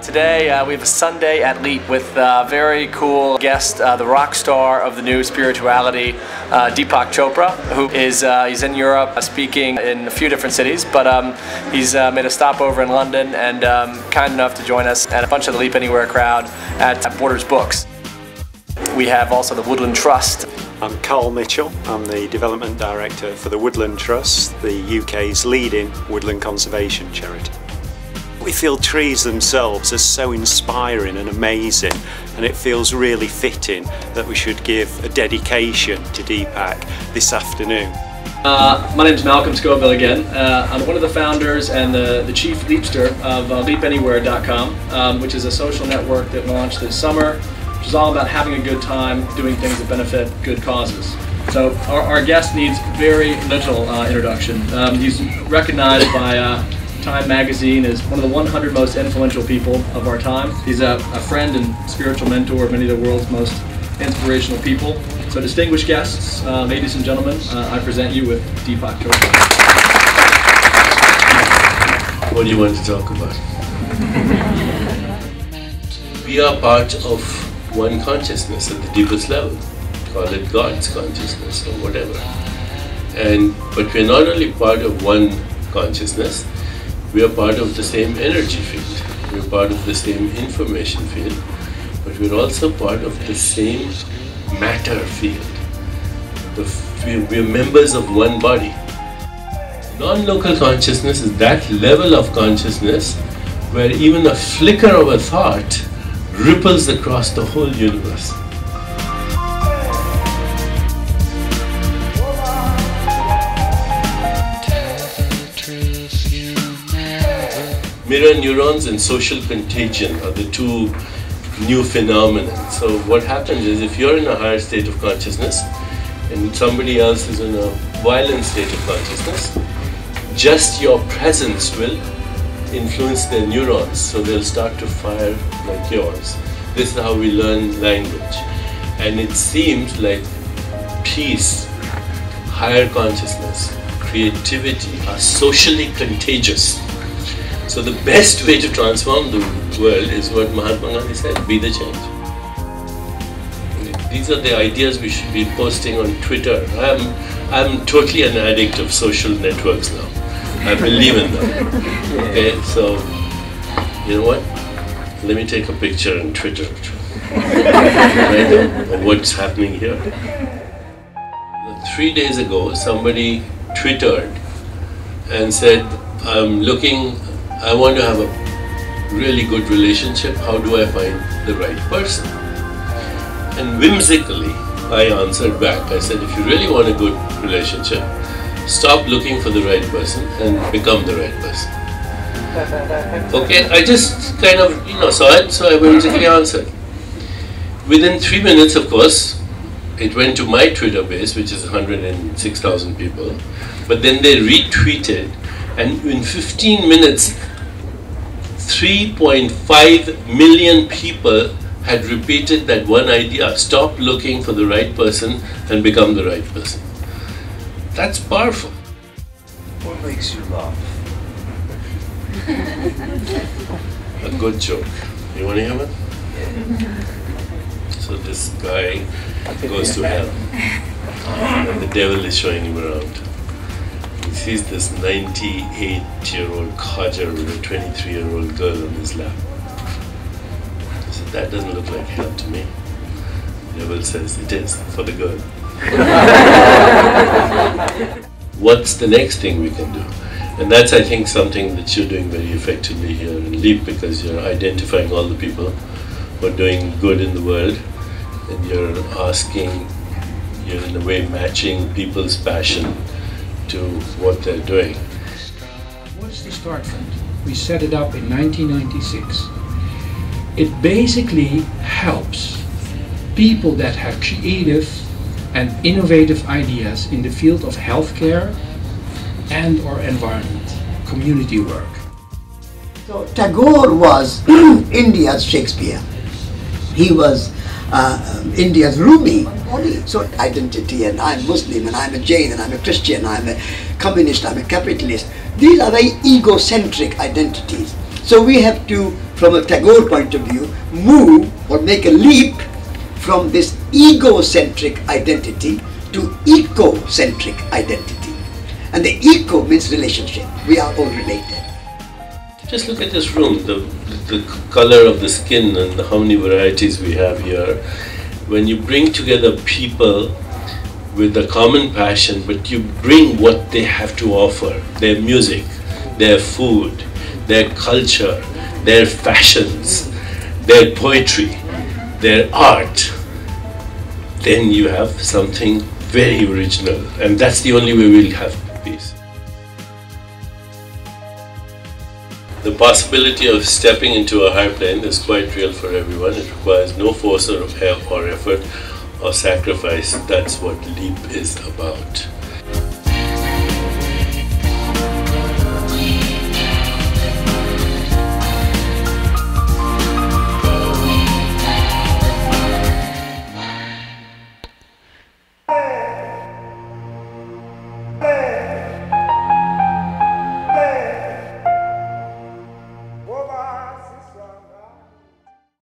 Today we have a Sunday at Leap with a very cool guest, the rock star of the new spirituality, Deepak Chopra, who is he's in Europe speaking in a few different cities, but he's made a stop over in London and kind enough to join us and a bunch of the Leap Anywhere crowd at Borders Books. We have also the Woodland Trust. I'm Carl Mitchell. I'm the Development Director for the Woodland Trust, the UK's leading woodland conservation charity. We feel trees themselves are so inspiring and amazing, and it feels really fitting that we should give a dedication to Deepak this afternoon. My name is Malcolm Scoville again. I'm one of the founders and the chief leapster of leapanywhere.com, which is a social network that launched this summer, which is all about having a good time, doing things that benefit good causes. So our guest needs very little introduction. He's recognized by Time magazine as one of the 100 most influential people of our time. He's a friend and spiritual mentor of many of the world's most inspirational people. So distinguished guests, ladies and gentlemen, I present you with Deepak Chopra. What do you want to talk about? We are part of one consciousness at the deepest level. Call it God's consciousness or whatever. But we're not only part of one consciousness, we are part of the same energy field, we're part of the same information field, but we're also part of the same matter field. We're members of one body. Non-local consciousness is that level of consciousness where even a flicker of a thought ripples across the whole universe. Mirror neurons and social contagion are the two new phenomena. So what happens is, if you're in a higher state of consciousness and somebody else is in a violent state of consciousness, just your presence will influence their neurons, so they'll start to fire like yours. This is how we learn language. And it seems like peace, higher consciousness, creativity are socially contagious. So the best way to transform the world is what Mahatma Gandhi said, be the change. These are the ideas we should be posting on Twitter. I'm totally an addict of social networks now. I believe in them. Okay, so you know what? Let me take a picture on Twitter right now of what's happening here. 3 days ago, somebody Twittered and said, I want to have a really good relationship. How do I find the right person? And whimsically, I answered back. I said, if you really want a good relationship, stop looking for the right person and become the right person. Okay, I just kind of, saw it, so I whimsically answered. Within 3 minutes, of course, it went to my Twitter base, which is 106,000 people, but then they retweeted, and in 15 minutes, 3.5 million people had repeated that one idea: stop looking for the right person and become the right person. That's powerful. What makes you laugh? A good joke. You want to hear one? So this guy goes to hell, and the devil is showing him around. He sees this 98-year-old codger with a 23-year-old girl on his lap. He said, that doesn't look like hell to me. The devil says, it is, for the girl. What's the next thing we can do? And that's, I think, something that you're doing very effectively here in LEAP, because you're identifying all the people who are doing good in the world, and you're in a way matching people's passion to what they're doing. What's the Start Fund? We set it up in 1996. It basically helps people that have creative and innovative ideas in the field of healthcare and or environment, community work. So Tagore was India's Shakespeare. He was India's Rumi. So identity, and I'm Muslim, and I'm a Jain, and I'm a Christian, I'm a communist, I'm a capitalist. These are very egocentric identities. So we have to, from a Tagore point of view, move or make a leap from this egocentric identity to eco-centric identity. And the eco means relationship. We are all related. Just look at this room, the color of the skin and how many varieties we have here. When you bring together people with a common passion, but you bring what they have to offer, their music, their food, their culture, their fashions, their poetry, their art, then you have something very original, and that's the only way we'll have peace. The possibility of stepping into a high plane is quite real for everyone. It requires no force or effort or sacrifice. That's what LEAP is about.